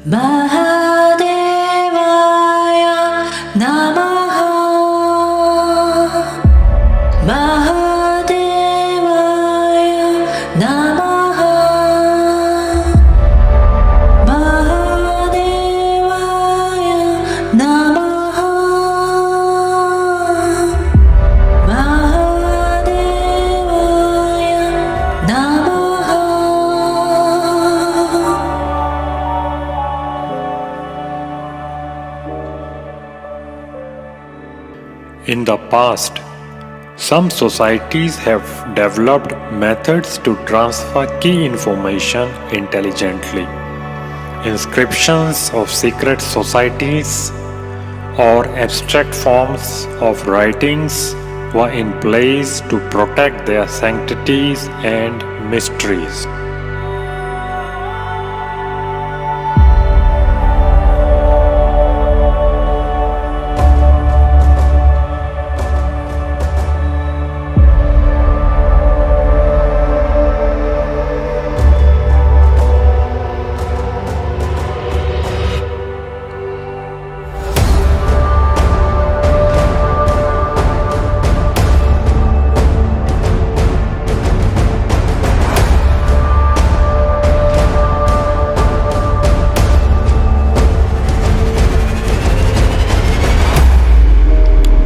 Mahadevaya Namaha. Mahadevaya Namaha. Mahadevaya Namaha. Mahadevaya Namaha. In the past, some societies have developed methods to transfer key information intelligently. Inscriptions of secret societies or abstract forms of writings were in place to protect their sanctities and mysteries.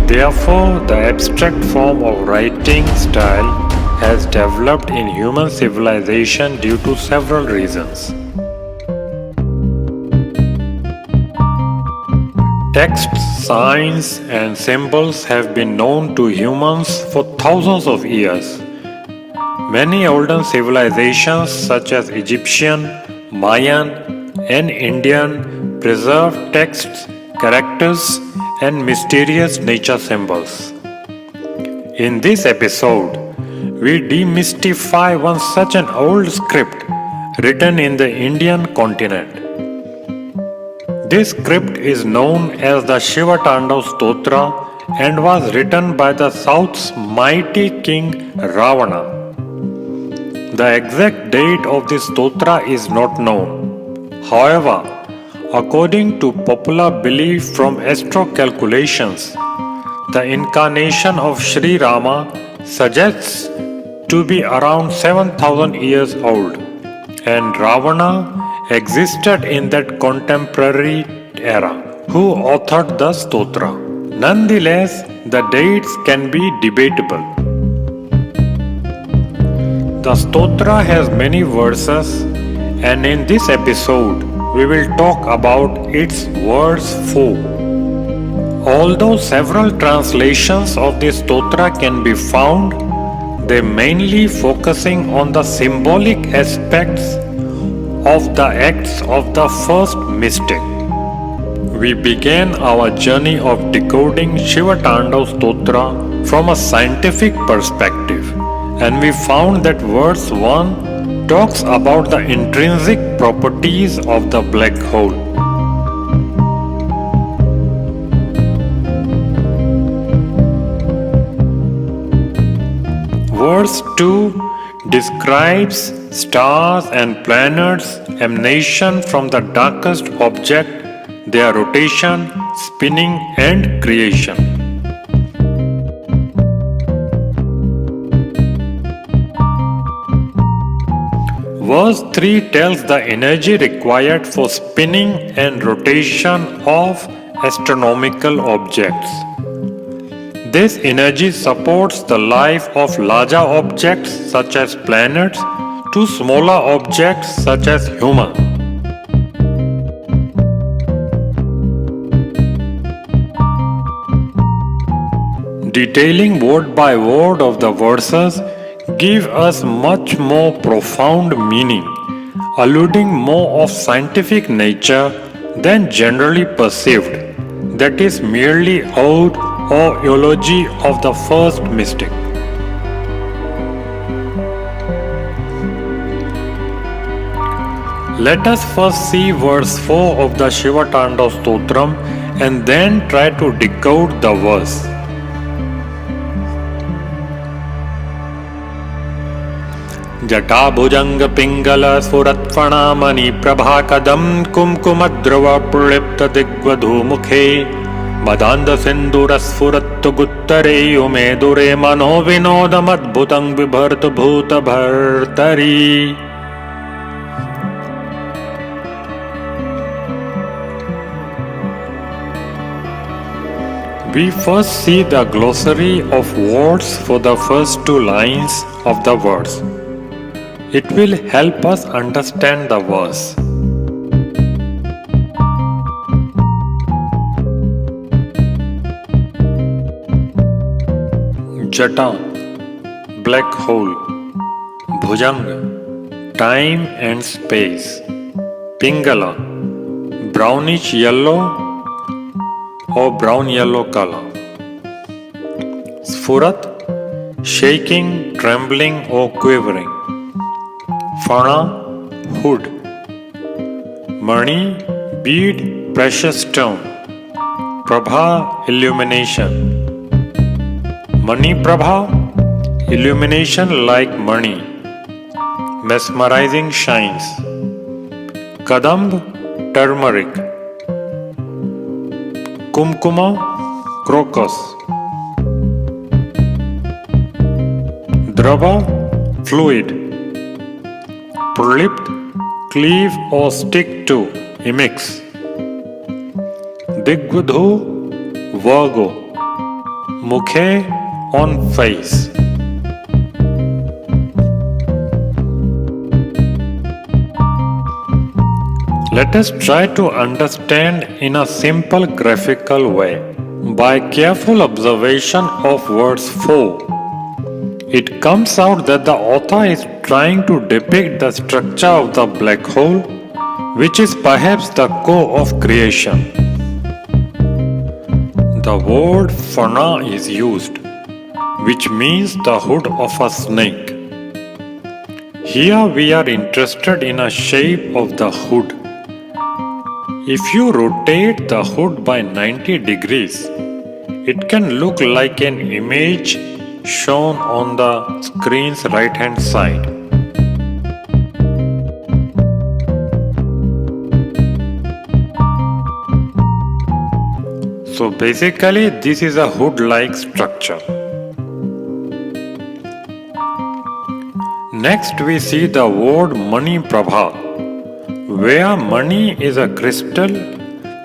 Therefore, the abstract form of writing style has developed in human civilization due to several reasons. Texts, signs, and symbols have been known to humans for thousands of years. Many older civilizations such as Egyptian, Mayan, and Indian preserved texts, characters, and mysterious nature symbols. In this episode, we demystify one such an old script written in the Indian continent. This script is known as the Shiva Tandav Stotram and was written by the South's mighty king Ravana. The exact date of this stotra is not known. However, according to popular belief from astro calculations, the incarnation of Sri Rama suggests to be around 7,000 years old, and Ravana existed in that contemporary era, who authored the stotra. Nonetheless, the dates can be debatable. The stotra has many verses, and in this episode, we will talk about its verse 4. Although several translations of this stotra can be found, they mainly focusing on the symbolic aspects of the acts of the first mystic. We began our journey of decoding Shiva Tandav Stotra from a scientific perspective, and we found that verse 1 talks about the intrinsic properties of the black hole. Verse 2 describes stars and planets' emanation from the darkest object, their rotation, spinning, and creation. Verse 3 tells the energy required for spinning and rotation of astronomical objects. This energy supports the life of larger objects such as planets to smaller objects such as humans. Detailing word by word of the verses give us much more profound meaning, alluding more of scientific nature than generally perceived, that is merely ode or eulogy of the first mystic. Let us first see verse 4 of the Shiva Tandav Stotram and then try to decode the verse. जटाभुजंग पिंगल स्फुरत्फणा मणि प्रभाकदम कुमकुमद्रव प्रलिप्त दिग्वधू मुखे मदांध सिंदूर स्फुरत् गुत्तरे उमे दुरे मनो विनोदमद्भुतं बिभर्त भूत Bhartari. We first see the glossary of words for the first two lines of the verse. It will help us understand the verse. Jata, black hole. Bhujang, time and space. Pingala, brownish yellow or brown yellow color. Sphurat, shaking, trembling or quivering. Fana, hood. Mani, bead, precious stone. Prabha, illumination. Mani Prabha, illumination like mani. Mesmerizing shines. Kadamb, turmeric. Kumkuma, crocus. Drava, fluid. Pralipt, cleave or stick to, emix. Digvadhu, Virgo. Mukhe, on face. Let us try to understand in a simple graphical way. By careful observation of verse 4, it comes out that the author is trying to depict the structure of the black hole, which is perhaps the core of creation. The word fana is used, which means the hood of a snake. Here we are interested in a shape of the hood. If you rotate the hood by 90 degrees, it can look like an image shown on the screen's right hand side. So basically this is a hood-like structure. Next we see the word Mani Prabha, where mani is a crystal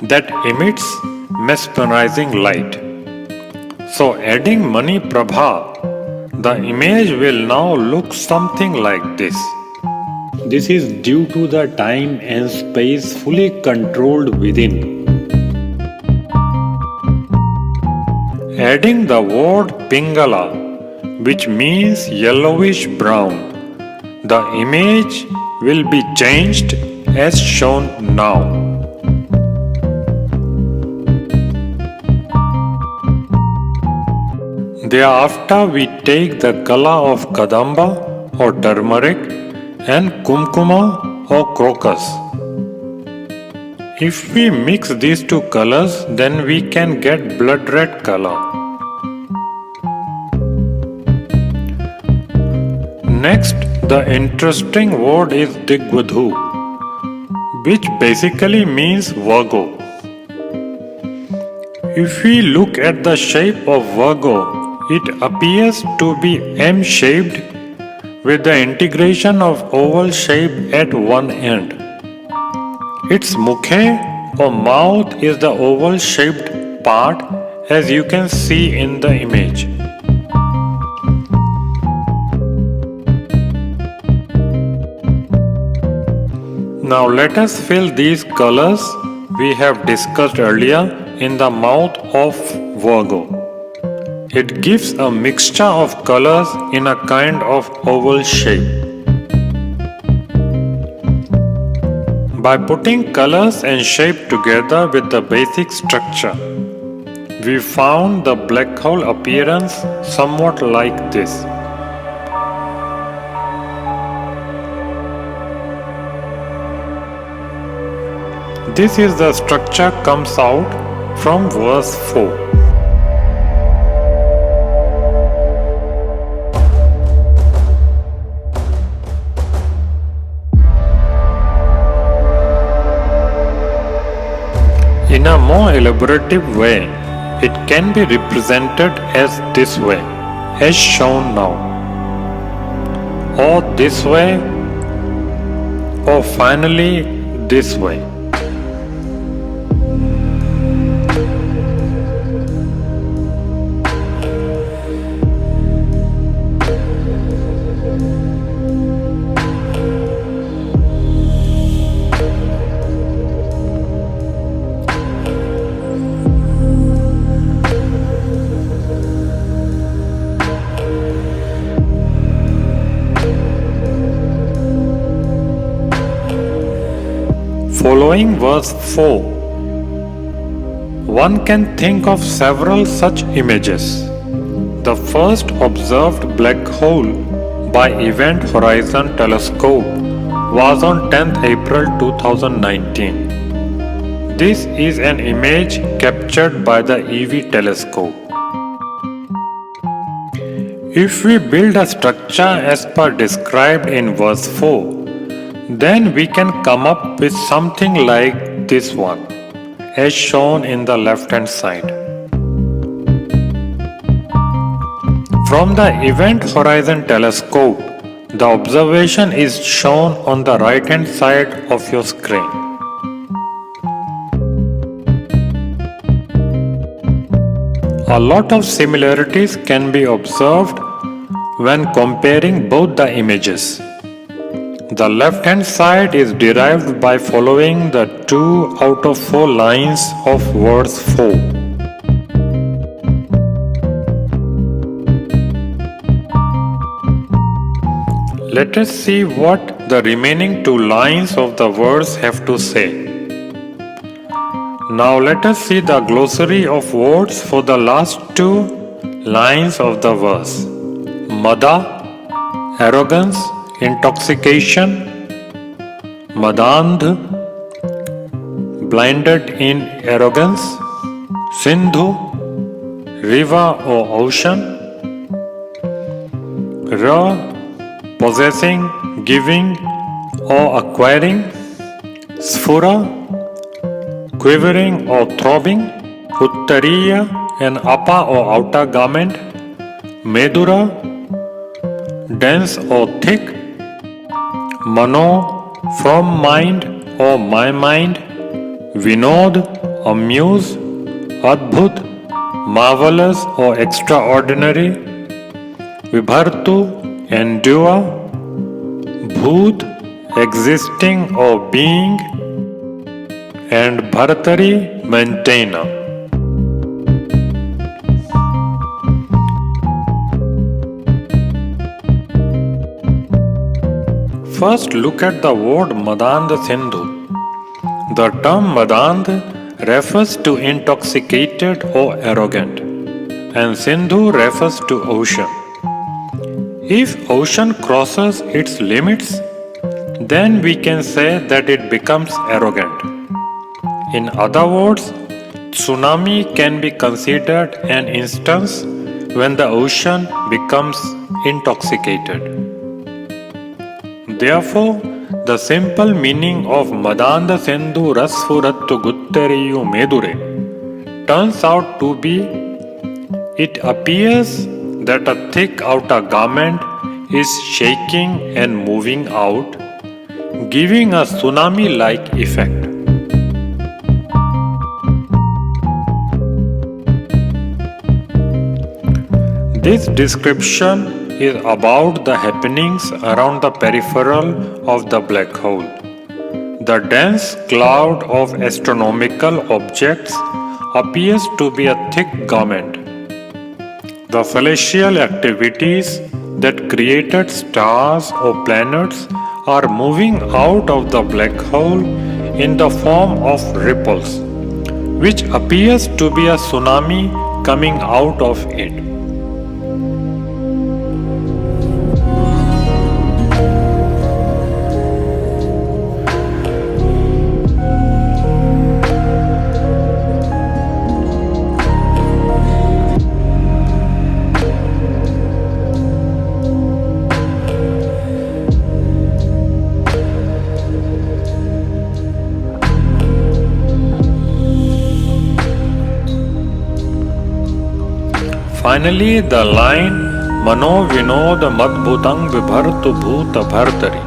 that emits mesmerizing light. So adding Mani Prabha, the image will now look something like this. This is due to the time and space fully controlled within. Adding the word Pingala, which means yellowish brown, the image will be changed as shown now. Thereafter we take the color of kadamba or turmeric and kumkuma or crocus. If we mix these two colors, then we can get blood red color. Next, the interesting word is Digvadhu, which basically means Virgo. If we look at the shape of Virgo, it appears to be M-shaped with the integration of oval shape at one end. Its mukhe or mouth is the oval shaped part, as you can see in the image. Now let us fill these colors we have discussed earlier in the mouth of Virgo. It gives a mixture of colors in a kind of oval shape. By putting colors and shape together with the basic structure, we found the black hole appearance somewhat like this. This is the structure comes out from verse 4. In a more elaborative way, it can be represented as this way, as shown now, or this way, or finally this way. Following verse 4, one can think of several such images. The first observed black hole by Event Horizon Telescope was on 10th April 2019. This is an image captured by the EV telescope. If we build a structure as per described in verse 4, then we can come up with something like this one, as shown in the left hand side. From the Event Horizon Telescope, the observation is shown on the right hand side of your screen. A lot of similarities can be observed when comparing both the images. The left hand side is derived by following the 2 out of 4 lines of verse 4. Let us see what the remaining 2 lines of the verse have to say. Now let us see the glossary of words for the last 2 lines of the verse. Mada, arrogance, intoxication, madandh, blinded in arrogance, sindhu, river or ocean, ra, possessing, giving or acquiring, sphura, quivering or throbbing, uttariya, an upper or outer garment, medura, dense or thick, Mano, from mind or my mind, Vinod, amuse, Adbhut, marvelous or extraordinary, Vibhartu, endure, Bhoot, existing or being, and Bhartari, maintainer. First, look at the word Madand Sindhu. The term Madand refers to intoxicated or arrogant, and Sindhu refers to ocean. If ocean crosses its limits, then we can say that it becomes arrogant. In other words, tsunami can be considered an instance when the ocean becomes intoxicated. Therefore, the simple meaning of Madanda Sindhu Rasfurattu Guttariyu Medure turns out to be, it appears that a thick outer garment is shaking and moving out, giving a tsunami-like effect. This description is about the happenings around the peripheral of the black hole. The dense cloud of astronomical objects appears to be a thick garment. The celestial activities that created stars or planets are moving out of the black hole in the form of ripples, which appears to be a tsunami coming out of it. Finally, the line Mano Vinod Madbhutang Vibhartu Bhuta Bhartari,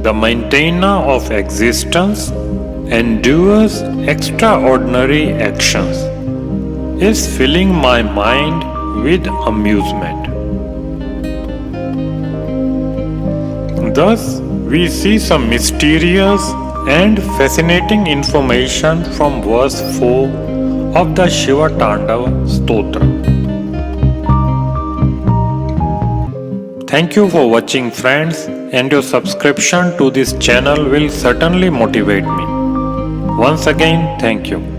the maintainer of existence, endures extraordinary actions, is filling my mind with amusement. Thus, we see some mysterious and fascinating information from verse 4 of the Shiva Tandav Stotram. Thank you for watching, friends, and your subscription to this channel will certainly motivate me. Once again, thank you.